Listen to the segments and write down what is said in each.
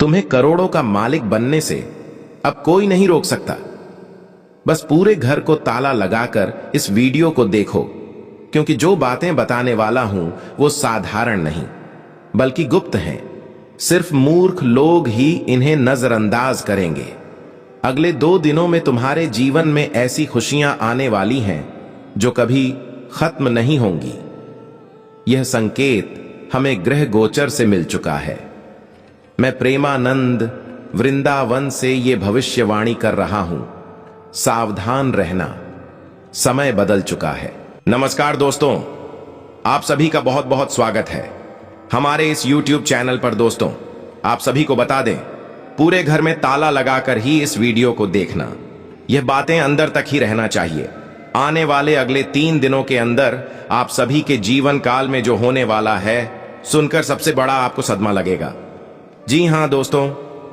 तुम्हें करोड़ों का मालिक बनने से अब कोई नहीं रोक सकता। बस पूरे घर को ताला लगाकर इस वीडियो को देखो, क्योंकि जो बातें बताने वाला हूं वो साधारण नहीं बल्कि गुप्त हैं। सिर्फ मूर्ख लोग ही इन्हें नजरअंदाज करेंगे। अगले 2 दिनों में तुम्हारे जीवन में ऐसी खुशियां आने वाली हैं जो कभी खत्म नहीं होंगी। यह संकेत हमें ग्रह गोचर से मिल चुका है। मैं प्रेमानंद वृंदावन से ये भविष्यवाणी कर रहा हूं। सावधान रहना, समय बदल चुका है। नमस्कार दोस्तों, आप सभी का बहुत बहुत स्वागत है हमारे इस YouTube चैनल पर। दोस्तों, आप सभी को बता दें, पूरे घर में ताला लगाकर ही इस वीडियो को देखना। यह बातें अंदर तक ही रहना चाहिए। आने वाले अगले 3 दिनों के अंदर आप सभी के जीवन काल में जो होने वाला है, सुनकर सबसे बड़ा आपको सदमा लगेगा। जी हां दोस्तों,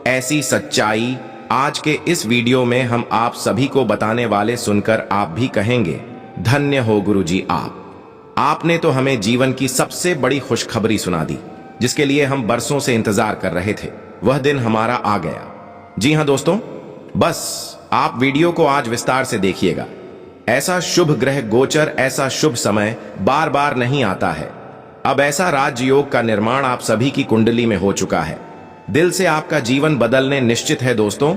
ऐसी सच्चाई आज के इस वीडियो में हम आप सभी को बताने वाले सुनकर आप भी कहेंगे, धन्य हो गुरुजी आपने तो हमें जीवन की सबसे बड़ी खुशखबरी सुना दी, जिसके लिए हम बरसों से इंतजार कर रहे थे। वह दिन हमारा आ गया। जी हां दोस्तों, बस आप वीडियो को आज विस्तार से देखिएगा। ऐसा शुभ ग्रह गोचर, ऐसा शुभ समय बार बार नहीं आता है। अब ऐसा राजयोग का निर्माण आप सभी की कुंडली में हो चुका है। दिल से आपका जीवन बदलने निश्चित है दोस्तों।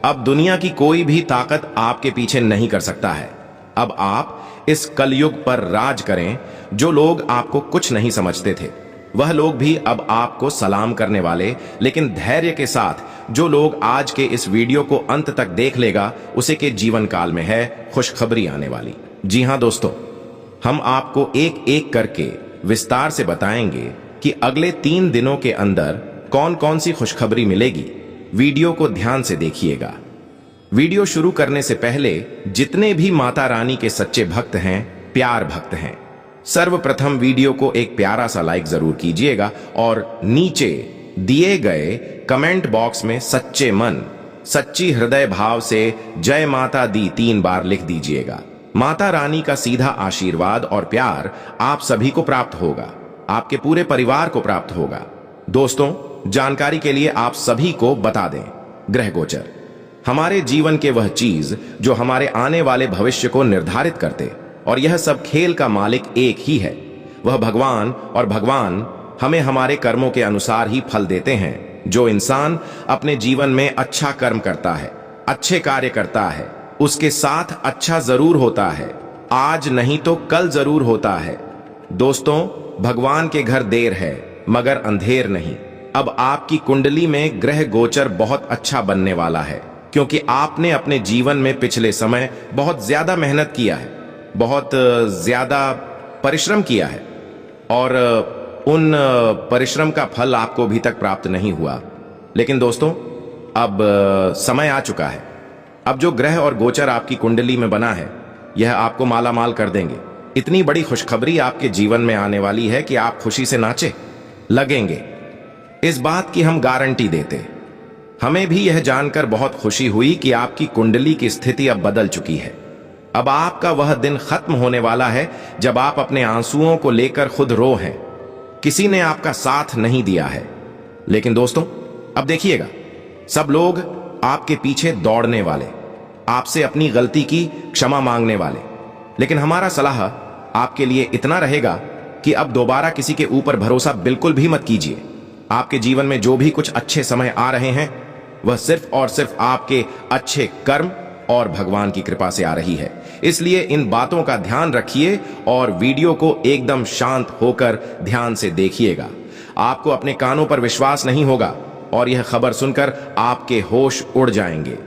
अब दुनिया की कोई भी ताकत आपके पीछे नहीं कर सकता है। अब आप इस कलयुग पर राज करें। जो लोग आपको कुछ नहीं समझते थे, वह लोग भी अब आपको सलाम करने वाले। लेकिन धैर्य के साथ जो लोग आज के इस वीडियो को अंत तक देख लेगा, उसे के जीवन काल में है खुशखबरी आने वाली। जी हां दोस्तों, हम आपको एक एक करके विस्तार से बताएंगे कि अगले 3 दिनों के अंदर कौन कौन सी खुशखबरी मिलेगी। वीडियो को ध्यान से देखिएगा। वीडियो शुरू करने से पहले जितने भी माता रानी के सच्चे भक्त हैं, प्यार भक्त हैं, सर्वप्रथम वीडियो को एक प्यारा सा लाइक जरूर कीजिएगा और नीचे दिए गए कमेंट बॉक्स में सच्चे मन, सच्ची हृदय भाव से जय माता दी 3 बार लिख दीजिएगा। माता रानी का सीधा आशीर्वाद और प्यार आप सभी को प्राप्त होगा, आपके पूरे परिवार को प्राप्त होगा। दोस्तों, जानकारी के लिए आप सभी को बता दें, ग्रह गोचर हमारे जीवन के वह चीज जो हमारे आने वाले भविष्य को निर्धारित करते, और यह सब खेल का मालिक एक ही है, वह भगवान। और भगवान हमें हमारे कर्मों के अनुसार ही फल देते हैं। जो इंसान अपने जीवन में अच्छा कर्म करता है, अच्छे कार्य करता है, उसके साथ अच्छा जरूर होता है। आज नहीं तो कल जरूर होता है। दोस्तों, भगवान के घर देर है मगर अंधेर नहीं। अब आपकी कुंडली में ग्रह गोचर बहुत अच्छा बनने वाला है, क्योंकि आपने अपने जीवन में पिछले समय बहुत ज्यादा मेहनत किया है, बहुत ज्यादा परिश्रम किया है, और उन परिश्रम का फल आपको अभी तक प्राप्त नहीं हुआ। लेकिन दोस्तों, अब समय आ चुका है। अब जो ग्रह और गोचर आपकी कुंडली में बना है, यह आपको मालामाल कर देंगे। इतनी बड़ी खुशखबरी आपके जीवन में आने वाली है कि आप खुशी से नाचे लगेंगे। इस बात की हम गारंटी देते। हमें भी यह जानकर बहुत खुशी हुई कि आपकी कुंडली की स्थिति अब बदल चुकी है। अब आपका वह दिन खत्म होने वाला है जब आप अपने आंसुओं को लेकर खुद रो हैं। किसी ने आपका साथ नहीं दिया है। लेकिन दोस्तों, अब देखिएगा, सब लोग आपके पीछे दौड़ने वाले, आपसे अपनी गलती की क्षमा मांगने वाले। लेकिन हमारा सलाह आपके लिए इतना रहेगा कि अब दोबारा किसी के ऊपर भरोसा बिल्कुल भी मत कीजिए। आपके जीवन में जो भी कुछ अच्छे समय आ रहे हैं, वह सिर्फ और सिर्फ आपके अच्छे कर्म और भगवान की कृपा से आ रही है। इसलिए इन बातों का ध्यान रखिए और वीडियो को एकदम शांत होकर ध्यान से देखिएगा। आपको अपने कानों पर विश्वास नहीं होगा और यह खबर सुनकर आपके होश उड़ जाएंगे।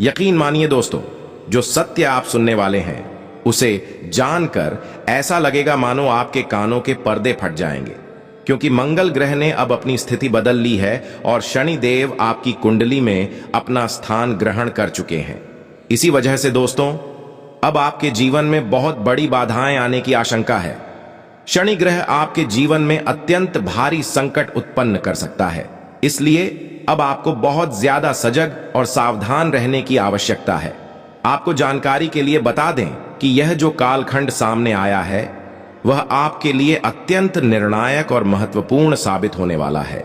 यकीन मानिए दोस्तों, जो सत्य आप सुनने वाले हैं, उसे जानकर ऐसा लगेगा मानो आपके कानों के पर्दे फट जाएंगे, क्योंकि मंगल ग्रह ने अब अपनी स्थिति बदल ली है और शनि देव आपकी कुंडली में अपना स्थान ग्रहण कर चुके हैं। इसी वजह से दोस्तों, अब आपके जीवन में बहुत बड़ी बाधाएं आने की आशंका है। शनि ग्रह आपके जीवन में अत्यंत भारी संकट उत्पन्न कर सकता है। इसलिए अब आपको बहुत ज्यादा सजग और सावधान रहने की आवश्यकता है। आपको जानकारी के लिए बता दें कि यह जो कालखंड सामने आया है, वह आपके लिए अत्यंत निर्णायक और महत्वपूर्ण साबित होने वाला है।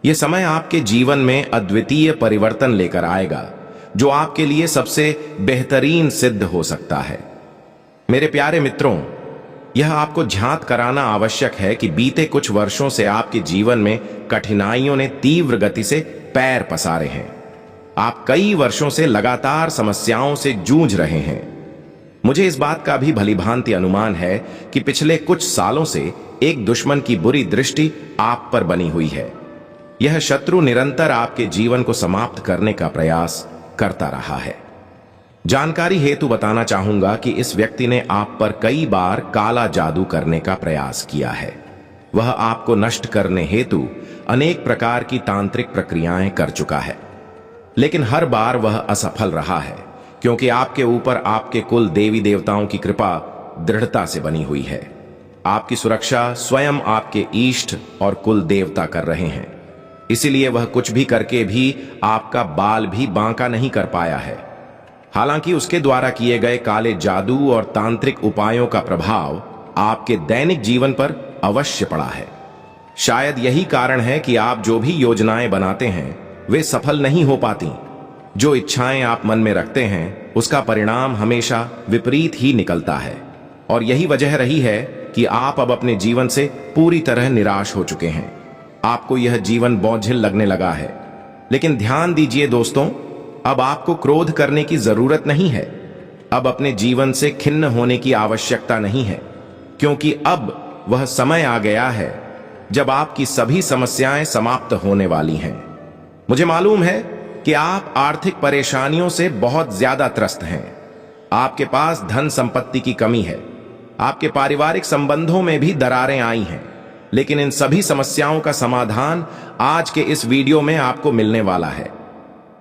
यह समय आपके जीवन में अद्वितीय परिवर्तन लेकर आएगा, जो आपके लिए सबसे बेहतरीन सिद्ध हो सकता है। मेरे प्यारे मित्रों, यह आपको झांक कराना आवश्यक है कि बीते कुछ वर्षों से आपके जीवन में कठिनाइयों ने तीव्र गति से पैर पसारे हैं। आप कई वर्षों से लगातार समस्याओं से जूझ रहे हैं। मुझे इस बात का भी भलीभांति अनुमान है कि पिछले कुछ सालों से एक दुश्मन की बुरी दृष्टि आप पर बनी हुई है। यह शत्रु निरंतर आपके जीवन को समाप्त करने का प्रयास करता रहा है। जानकारी हेतु बताना चाहूंगा कि इस व्यक्ति ने आप पर कई बार काला जादू करने का प्रयास किया है। वह आपको नष्ट करने हेतु अनेक प्रकार की तांत्रिक प्रक्रियाएं कर चुका है, लेकिन हर बार वह असफल रहा है, क्योंकि आपके ऊपर आपके कुल देवी देवताओं की कृपा दृढ़ता से बनी हुई है। आपकी सुरक्षा स्वयं आपके इष्ट और कुल देवता कर रहे हैं। इसीलिए वह कुछ भी करके भी आपका बाल भी बांका नहीं कर पाया है। हालांकि उसके द्वारा किए गए काले जादू और तांत्रिक उपायों का प्रभाव आपके दैनिक जीवन पर अवश्य पड़ा है। शायद यही कारण है कि आप जो भी योजनाएं बनाते हैं वे सफल नहीं हो पाती। जो इच्छाएं आप मन में रखते हैं उसका परिणाम हमेशा विपरीत ही निकलता है, और यही वजह रही है कि आप अब अपने जीवन से पूरी तरह निराश हो चुके हैं। आपको यह जीवन बोझिल लगने लगा है। लेकिन ध्यान दीजिए दोस्तों, अब आपको क्रोध करने की जरूरत नहीं है। अब अपने जीवन से खिन्न होने की आवश्यकता नहीं है, क्योंकि अब वह समय आ गया है जब आपकी सभी समस्याएं समाप्त होने वाली हैं। मुझे मालूम है कि आप आर्थिक परेशानियों से बहुत ज्यादा त्रस्त हैं। आपके पास धन संपत्ति की कमी है। आपके पारिवारिक संबंधों में भी दरारें आई हैं। लेकिन इन सभी समस्याओं का समाधान आज के इस वीडियो में आपको मिलने वाला है।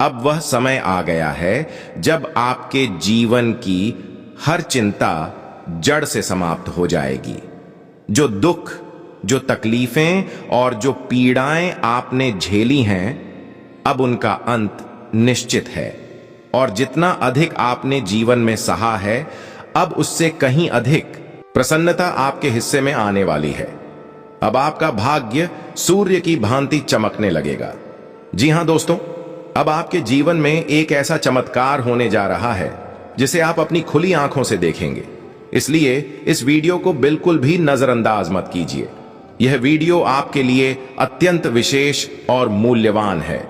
अब वह समय आ गया है जब आपके जीवन की हर चिंता जड़ से समाप्त हो जाएगी। जो दुख, जो तकलीफें और जो पीड़ाएं आपने झेली हैं, अब उनका अंत निश्चित है। और जितना अधिक आपने जीवन में सहा है, अब उससे कहीं अधिक प्रसन्नता आपके हिस्से में आने वाली है। अब आपका भाग्य सूर्य की भांति चमकने लगेगा। जी हां दोस्तों, अब आपके जीवन में एक ऐसा चमत्कार होने जा रहा है जिसे आप अपनी खुली आंखों से देखेंगे। इसलिए इस वीडियो को बिल्कुल भी नजरअंदाज मत कीजिए। यह वीडियो आपके लिए अत्यंत विशेष और मूल्यवान है।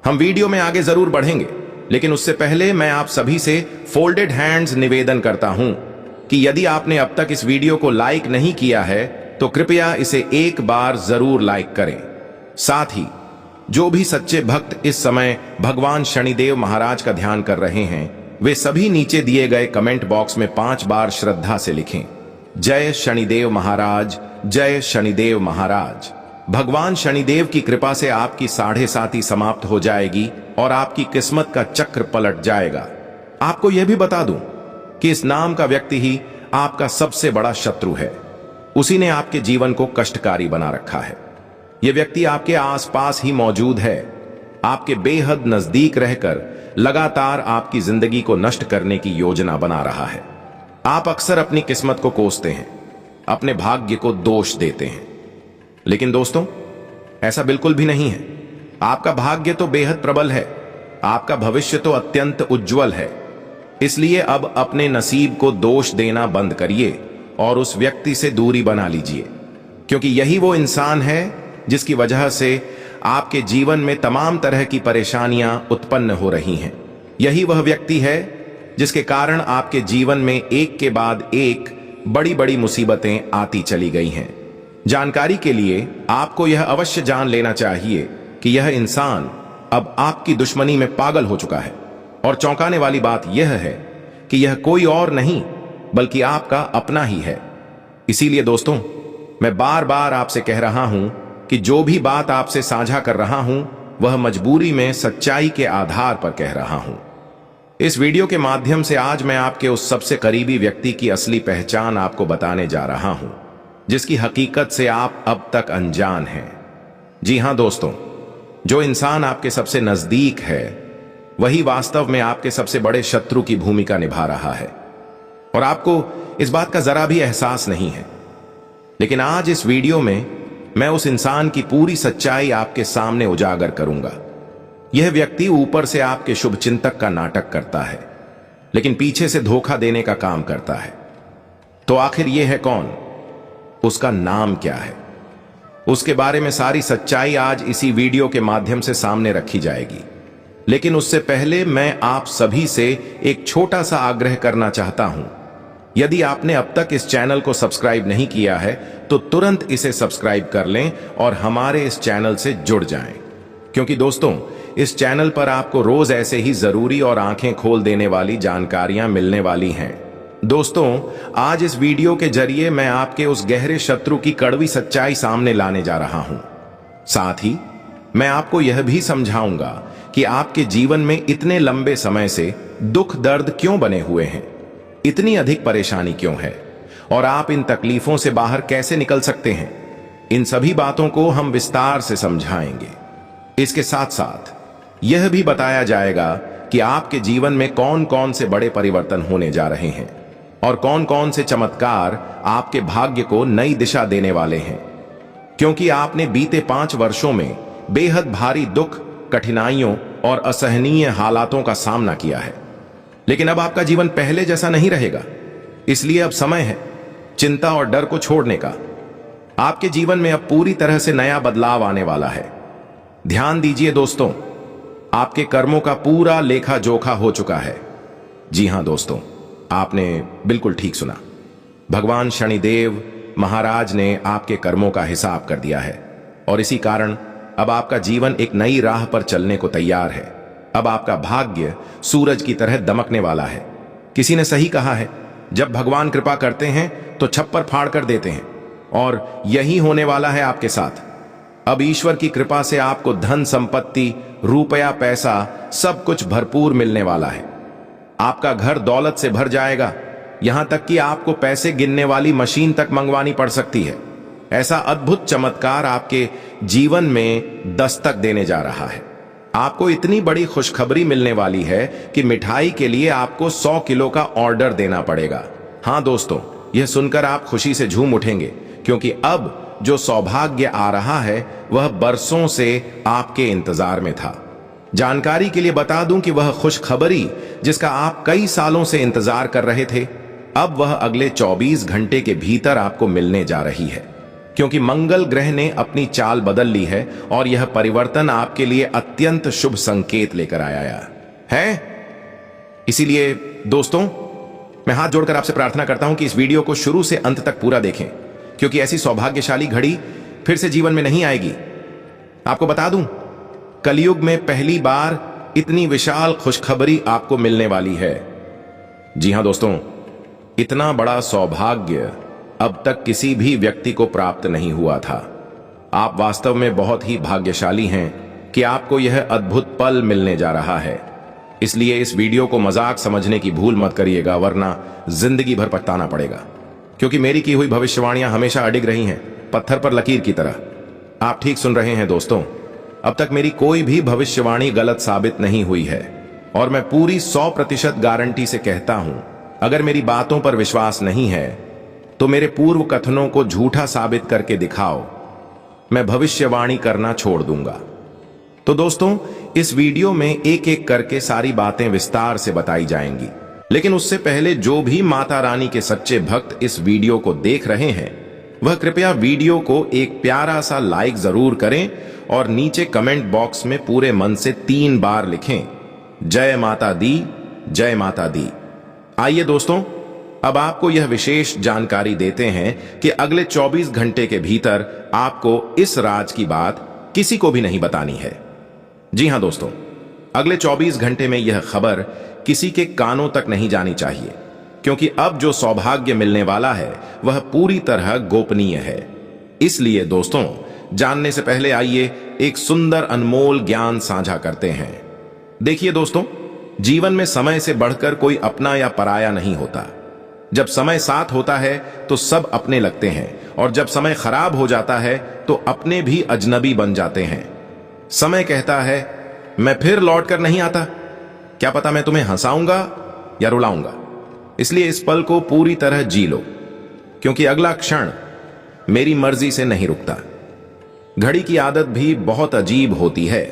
हम वीडियो में आगे जरूर बढ़ेंगे, लेकिन उससे पहले मैं आप सभी से फोल्डेड हैंड्स निवेदन करता हूं कि यदि आपने अब तक इस वीडियो को लाइक नहीं किया है तो कृपया इसे एक बार जरूर लाइक करें। साथ ही जो भी सच्चे भक्त इस समय भगवान शनिदेव महाराज का ध्यान कर रहे हैं, वे सभी नीचे दिए गए कमेंट बॉक्स में 5 बार श्रद्धा से लिखें, जय शनिदेव महाराज, जय शनिदेव महाराज। भगवान शनिदेव की कृपा से आपकी 7.5 समाप्त हो जाएगी और आपकी किस्मत का चक्र पलट जाएगा। आपको यह भी बता दूं कि इस नाम का व्यक्ति ही आपका सबसे बड़ा शत्रु है। उसी ने आपके जीवन को कष्टकारी बना रखा है। यह व्यक्ति आपके आसपास ही मौजूद है, आपके बेहद नजदीक रहकर लगातार आपकी जिंदगी को नष्ट करने की योजना बना रहा है। आप अक्सर अपनी किस्मत को कोसते हैं, अपने भाग्य को दोष देते हैं, लेकिन दोस्तों ऐसा बिल्कुल भी नहीं है। आपका भाग्य तो बेहद प्रबल है, आपका भविष्य तो अत्यंत उज्जवल है। इसलिए अब अपने नसीब को दोष देना बंद करिए और उस व्यक्ति से दूरी बना लीजिए, क्योंकि यही वो इंसान है जिसकी वजह से आपके जीवन में तमाम तरह की परेशानियां उत्पन्न हो रही हैं। यही वह व्यक्ति है जिसके कारण आपके जीवन में एक के बाद एक बड़ी बड़ी मुसीबतें आती चली गई हैं। जानकारी के लिए आपको यह अवश्य जान लेना चाहिए कि यह इंसान अब आपकी दुश्मनी में पागल हो चुका है। और चौंकाने वाली बात यह है कि यह कोई और नहीं बल्कि आपका अपना ही है। इसीलिए दोस्तों, मैं बार बार आपसे कह रहा हूं कि जो भी बात आपसे साझा कर रहा हूं वह मजबूरी में सच्चाई के आधार पर कह रहा हूं। इस वीडियो के माध्यम से आज मैं आपके उस सबसे करीबी व्यक्ति की असली पहचान आपको बताने जा रहा हूं, जिसकी हकीकत से आप अब तक अनजान हैं। जी हां दोस्तों, जो इंसान आपके सबसे नजदीक है वही वास्तव में आपके सबसे बड़े शत्रु की भूमिका निभा रहा है, और आपको इस बात का जरा भी एहसास नहीं है। लेकिन आज इस वीडियो में मैं उस इंसान की पूरी सच्चाई आपके सामने उजागर करूंगा। यह व्यक्ति ऊपर से आपके शुभचिंतक का नाटक करता है, लेकिन पीछे से धोखा देने का काम करता है। तो आखिर यह है कौन? उसका नाम क्या है? उसके बारे में सारी सच्चाई आज इसी वीडियो के माध्यम से सामने रखी जाएगी। लेकिन उससे पहले मैं आप सभी से एक छोटा सा आग्रह करना चाहता हूं। यदि आपने अब तक इस चैनल को सब्सक्राइब नहीं किया है तो तुरंत इसे सब्सक्राइब कर लें और हमारे इस चैनल से जुड़ जाएं। क्योंकि दोस्तों, इस चैनल पर आपको रोज ऐसे ही जरूरी और आंखें खोल देने वाली जानकारियां मिलने वाली हैं। दोस्तों, आज इस वीडियो के जरिए मैं आपके उस गहरे शत्रु की कड़वी सच्चाई सामने लाने जा रहा हूं। साथ ही मैं आपको यह भी समझाऊंगा कि आपके जीवन में इतने लंबे समय से दुख दर्द क्यों बने हुए हैं, इतनी अधिक परेशानी क्यों है और आप इन तकलीफों से बाहर कैसे निकल सकते हैं। इन सभी बातों को हम विस्तार से समझाएंगे। इसके साथ साथ यह भी बताया जाएगा कि आपके जीवन में कौन कौन से बड़े परिवर्तन होने जा रहे हैं और कौन कौन से चमत्कार आपके भाग्य को नई दिशा देने वाले हैं। क्योंकि आपने बीते 5 वर्षों में बेहद भारी दुख, कठिनाइयों और असहनीय हालातों का सामना किया है, लेकिन अब आपका जीवन पहले जैसा नहीं रहेगा। इसलिए अब समय है चिंता और डर को छोड़ने का। आपके जीवन में अब पूरी तरह से नया बदलाव आने वाला है। ध्यान दीजिए दोस्तों, आपके कर्मों का पूरा लेखा जोखा हो चुका है। जी हां दोस्तों, आपने बिल्कुल ठीक सुना। भगवान शनिदेव महाराज ने आपके कर्मों का हिसाब कर दिया है और इसी कारण अब आपका जीवन एक नई राह पर चलने को तैयार है। अब आपका भाग्य सूरज की तरह दमकने वाला है। किसी ने सही कहा है, जब भगवान कृपा करते हैं तो छप्पर फाड़ कर देते हैं, और यही होने वाला है आपके साथ। अब ईश्वर की कृपा से आपको धन संपत्ति, रुपया पैसा सब कुछ भरपूर मिलने वाला है। आपका घर दौलत से भर जाएगा, यहां तक कि आपको पैसे गिनने वाली मशीन तक मंगवानी पड़ सकती है। ऐसा अद्भुत चमत्कार आपके जीवन में दस्तक देने जा रहा है। आपको इतनी बड़ी खुशखबरी मिलने वाली है कि मिठाई के लिए आपको 100 किलो का ऑर्डर देना पड़ेगा। हां दोस्तों, यह सुनकर आप खुशी से झूम उठेंगे, क्योंकि अब जो सौभाग्य आ रहा है वह बरसों से आपके इंतजार में था। जानकारी के लिए बता दूं कि वह खुशखबरी जिसका आप कई सालों से इंतजार कर रहे थे, अब वह अगले 24 घंटे के भीतर आपको मिलने जा रही है। क्योंकि मंगल ग्रह ने अपनी चाल बदल ली है और यह परिवर्तन आपके लिए अत्यंत शुभ संकेत लेकर आया है। इसीलिए दोस्तों, मैं हाथ जोड़कर आपसे प्रार्थना करता हूं कि इस वीडियो को शुरू से अंत तक पूरा देखें, क्योंकि ऐसी सौभाग्यशाली घड़ी फिर से जीवन में नहीं आएगी। आपको बता दूं, कलयुग में पहली बार इतनी विशाल खुशखबरी आपको मिलने वाली है। जी हां दोस्तों, इतना बड़ा सौभाग्य अब तक किसी भी व्यक्ति को प्राप्त नहीं हुआ था। आप वास्तव में बहुत ही भाग्यशाली हैं कि आपको यह अद्भुत पल मिलने जा रहा है। इसलिए इस वीडियो को मजाक समझने की भूल मत करिएगा, वरना जिंदगी भर पछताना पड़ेगा। क्योंकि मेरी की हुई भविष्यवाणियां हमेशा अडिग रही हैं, पत्थर पर लकीर की तरह। आप ठीक सुन रहे हैं दोस्तों, अब तक मेरी कोई भी भविष्यवाणी गलत साबित नहीं हुई है और मैं पूरी 100% गारंटी से कहता हूं, अगर मेरी बातों पर विश्वास नहीं है तो मेरे पूर्व कथनों को झूठा साबित करके दिखाओ, मैं भविष्यवाणी करना छोड़ दूंगा। तो दोस्तों, इस वीडियो में एक एक करके सारी बातें विस्तार से बताई जाएंगी। लेकिन उससे पहले जो भी माता रानी के सच्चे भक्त इस वीडियो को देख रहे हैं, वह कृपया वीडियो को एक प्यारा सा लाइक जरूर करें और नीचे कमेंट बॉक्स में पूरे मन से 3 बार लिखें, जय माता दी, जय माता दी। आइए दोस्तों, अब आपको यह विशेष जानकारी देते हैं कि अगले 24 घंटे के भीतर आपको इस राज की बात किसी को भी नहीं बतानी है। जी हां दोस्तों, अगले 24 घंटे में यह खबर किसी के कानों तक नहीं जानी चाहिए, क्योंकि अब जो सौभाग्य मिलने वाला है वह पूरी तरह गोपनीय है। इसलिए दोस्तों, जानने से पहले आइए एक सुंदर अनमोल ज्ञान साझा करते हैं। देखिए दोस्तों, जीवन में समय से बढ़कर कोई अपना या पराया नहीं होता। जब समय साथ होता है तो सब अपने लगते हैं, और जब समय खराब हो जाता है तो अपने भी अजनबी बन जाते हैं। समय कहता है, मैं फिर लौट कर नहीं आता, क्या पता मैं तुम्हें हंसाऊंगा या रुलाऊंगा। इसलिए इस पल को पूरी तरह जी लो, क्योंकि अगला क्षण मेरी मर्जी से नहीं रुकता। घड़ी की आदत भी बहुत अजीब होती है,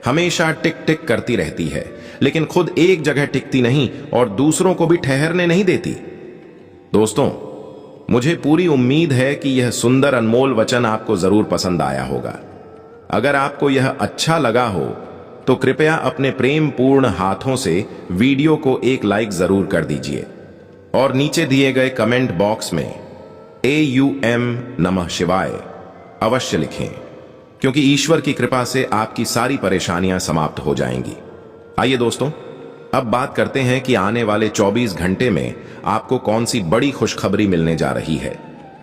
हमेशा टिक टिक करती रहती है, लेकिन खुद एक जगह टिकती नहीं और दूसरों को भी ठहरने नहीं देती। दोस्तों, मुझे पूरी उम्मीद है कि यह सुंदर अनमोल वचन आपको जरूर पसंद आया होगा। अगर आपको यह अच्छा लगा हो तो कृपया अपने प्रेम पूर्ण हाथों से वीडियो को एक लाइक जरूर कर दीजिए और नीचे दिए गए कमेंट बॉक्स में AUM नमः शिवाय अवश्य लिखें, क्योंकि ईश्वर की कृपा से आपकी सारी परेशानियां समाप्त हो जाएंगी। आइए दोस्तों, अब बात करते हैं कि आने वाले 24 घंटे में आपको कौन सी बड़ी खुशखबरी मिलने जा रही है।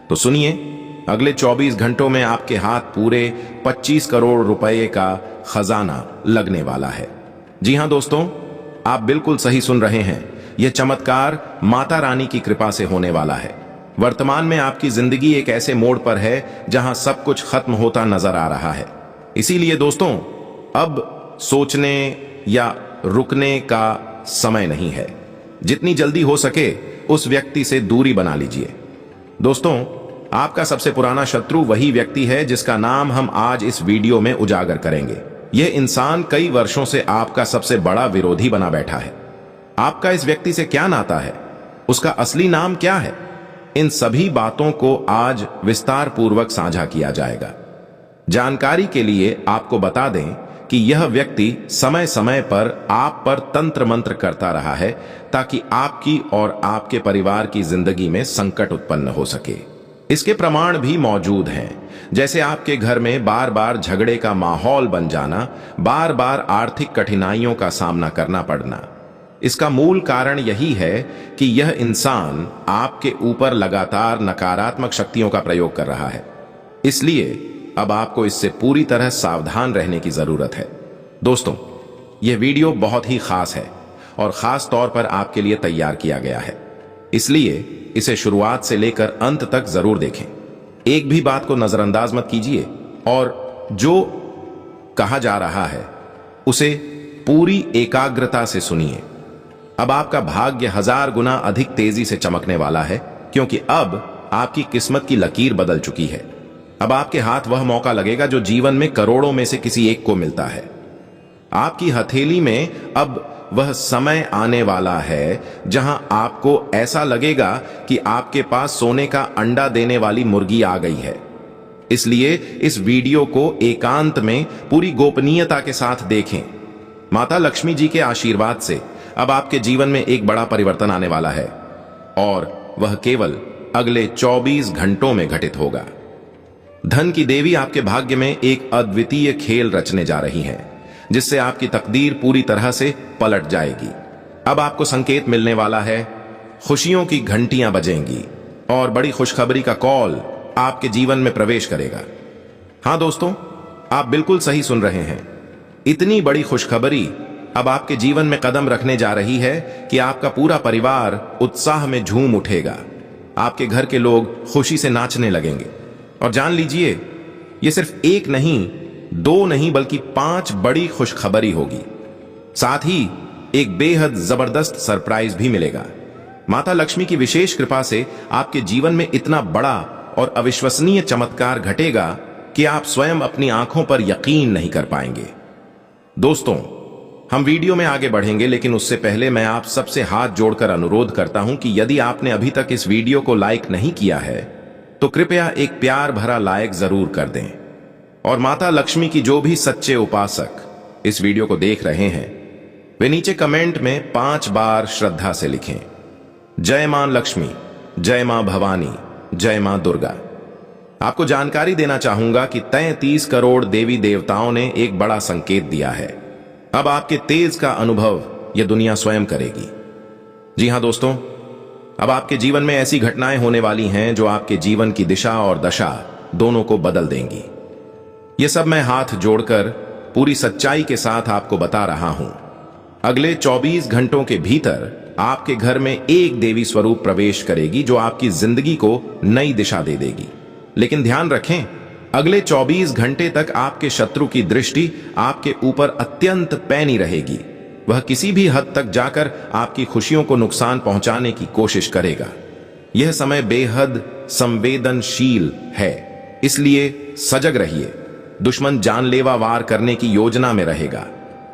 तो सुनिए, अगले 24 घंटों में आपके हाथ पूरे 25 करोड़ रुपए का खजाना लगने वाला है। जी हां दोस्तों, आप बिल्कुल सही सुन रहे हैं। यह चमत्कार माता रानी की कृपा से होने वाला है। वर्तमान में आपकी जिंदगी एक ऐसे मोड़ पर है जहां सब कुछ खत्म होता नजर आ रहा है। इसीलिए दोस्तों, अब सोचने या रुकने का समय नहीं है। जितनी जल्दी हो सके उस व्यक्ति से दूरी बना लीजिए। दोस्तों, आपका सबसे पुराना शत्रु वही व्यक्ति है जिसका नाम हम आज इस वीडियो में उजागर करेंगे। यह इंसान कई वर्षों से आपका सबसे बड़ा विरोधी बना बैठा है। आपका इस व्यक्ति से क्या नाता है? उसका असली नाम क्या है? इन सभी बातों को आज विस्तार पूर्वक साझा किया जाएगा। जानकारी के लिए आपको बता दें कि यह व्यक्ति समय समय पर आप पर तंत्र मंत्र करता रहा है ताकि आपकी और आपके परिवार की जिंदगी में संकट उत्पन्न हो सके। इसके प्रमाण भी मौजूद हैं, जैसे आपके घर में बार बार झगड़े का माहौल बन जाना, बार बार आर्थिक कठिनाइयों का सामना करना पड़ना। इसका मूल कारण यही है कि यह इंसान आपके ऊपर लगातार नकारात्मक शक्तियों का प्रयोग कर रहा है। इसलिए अब आपको इससे पूरी तरह सावधान रहने की जरूरत है। दोस्तों, यह वीडियो बहुत ही खास है और खास तौर पर आपके लिए तैयार किया गया है, इसलिए इसे शुरुआत से लेकर अंत तक जरूर देखें। एक भी बात को नजरअंदाज मत कीजिए और जो कहा जा रहा है उसे पूरी एकाग्रता से सुनिए। अब आपका भाग्य 1000 गुना अधिक तेजी से चमकने वाला है, क्योंकि अब आपकी किस्मत की लकीर बदल चुकी है। अब आपके हाथ वह मौका लगेगा जो जीवन में करोड़ों में से किसी एक को मिलता है। आपकी हथेली में अब वह समय आने वाला है जहां आपको ऐसा लगेगा कि आपके पास सोने का अंडा देने वाली मुर्गी आ गई है। इसलिए इस वीडियो को एकांत में पूरी गोपनीयता के साथ देखें। माता लक्ष्मी जी के आशीर्वाद से अब आपके जीवन में एक बड़ा परिवर्तन आने वाला है और वह केवल अगले 24 घंटों में घटित होगा। धन की देवी आपके भाग्य में एक अद्वितीय खेल रचने जा रही हैं, जिससे आपकी तकदीर पूरी तरह से पलट जाएगी। अब आपको संकेत मिलने वाला है, खुशियों की घंटियां बजेंगी और बड़ी खुशखबरी का कॉल आपके जीवन में प्रवेश करेगा। हां दोस्तों, आप बिल्कुल सही सुन रहे हैं। इतनी बड़ी खुशखबरी अब आपके जीवन में कदम रखने जा रही है कि आपका पूरा परिवार उत्साह में झूम उठेगा। आपके घर के लोग खुशी से नाचने लगेंगे और जान लीजिए, यह सिर्फ एक नहीं, 2 नहीं, बल्कि 5 बड़ी खुशखबरी होगी। साथ ही एक बेहद जबरदस्त सरप्राइज भी मिलेगा। माता लक्ष्मी की विशेष कृपा से आपके जीवन में इतना बड़ा और अविश्वसनीय चमत्कार घटेगा कि आप स्वयं अपनी आंखों पर यकीन नहीं कर पाएंगे। दोस्तों, हम वीडियो में आगे बढ़ेंगे, लेकिन उससे पहले मैं आप सबसे हाथ जोड़कर अनुरोध करता हूं कि यदि आपने अभी तक इस वीडियो को लाइक नहीं किया है तो कृपया एक प्यार भरा लाइक जरूर कर दें। और माता लक्ष्मी की जो भी सच्चे उपासक इस वीडियो को देख रहे हैं, वे नीचे कमेंट में 5 बार श्रद्धा से लिखें, जय मां लक्ष्मी, जय मां भवानी, जय मां दुर्गा। आपको जानकारी देना चाहूंगा कि 33 करोड़ देवी देवताओं ने एक बड़ा संकेत दिया है। अब आपके तेज का अनुभव यह दुनिया स्वयं करेगी। जी हां दोस्तों, अब आपके जीवन में ऐसी घटनाएं होने वाली हैं जो आपके जीवन की दिशा और दशा दोनों को बदल देंगी। यह सब मैं हाथ जोड़कर पूरी सच्चाई के साथ आपको बता रहा हूं। अगले 24 घंटों के भीतर आपके घर में एक देवी स्वरूप प्रवेश करेगी जो आपकी जिंदगी को नई दिशा दे देगी। लेकिन ध्यान रखें, अगले 24 घंटे तक आपके शत्रु की दृष्टि आपके ऊपर अत्यंत पैनी रहेगी। वह किसी भी हद तक जाकर आपकी खुशियों को नुकसान पहुंचाने की कोशिश करेगा। यह समय बेहद संवेदनशील है, इसलिए सजग रहिए। दुश्मन जानलेवा वार करने की योजना में रहेगा।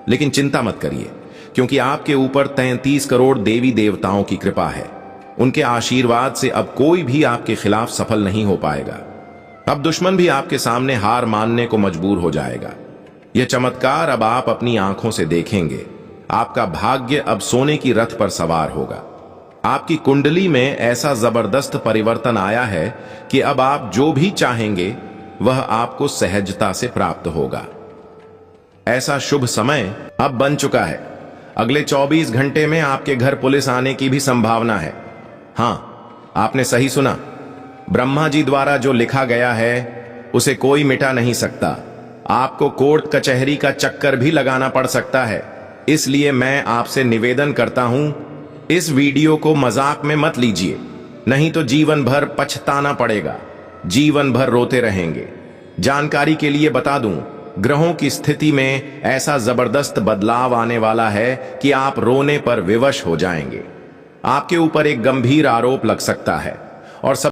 लेकिन चिंता मत करिए, क्योंकि आपके ऊपर 33 करोड़ देवी देवताओं की कृपा है। उनके आशीर्वाद से अब कोई भी आपके खिलाफ सफल नहीं हो पाएगा। अब दुश्मन भी आपके सामने हार मानने को मजबूर हो जाएगा। यह चमत्कार अब आप अपनी आंखों से देखेंगे। आपका भाग्य अब सोने की रथ पर सवार होगा। आपकी कुंडली में ऐसा जबरदस्त परिवर्तन आया है कि अब आप जो भी चाहेंगे वह आपको सहजता से प्राप्त होगा। ऐसा शुभ समय अब बन चुका है। अगले 24 घंटे में आपके घर पुलिस आने की भी संभावना है। हां, आपने सही सुना। ब्रह्मा जी द्वारा जो लिखा गया है उसे कोई मिटा नहीं सकता। आपको कोर्ट कचहरी का चक्कर भी लगाना पड़ सकता है। इसलिए मैं आपसे निवेदन करता हूं, इस वीडियो को मजाक में मत लीजिए, नहीं तो जीवन भर पछताना पड़ेगा, जीवन भर रोते रहेंगे। जानकारी के लिए बता दूं, ग्रहों की स्थिति में ऐसा जबरदस्त बदलाव आने वाला है कि आप रोने पर विवश हो जाएंगे। आपके ऊपर एक गंभीर आरोप लग सकता है और सब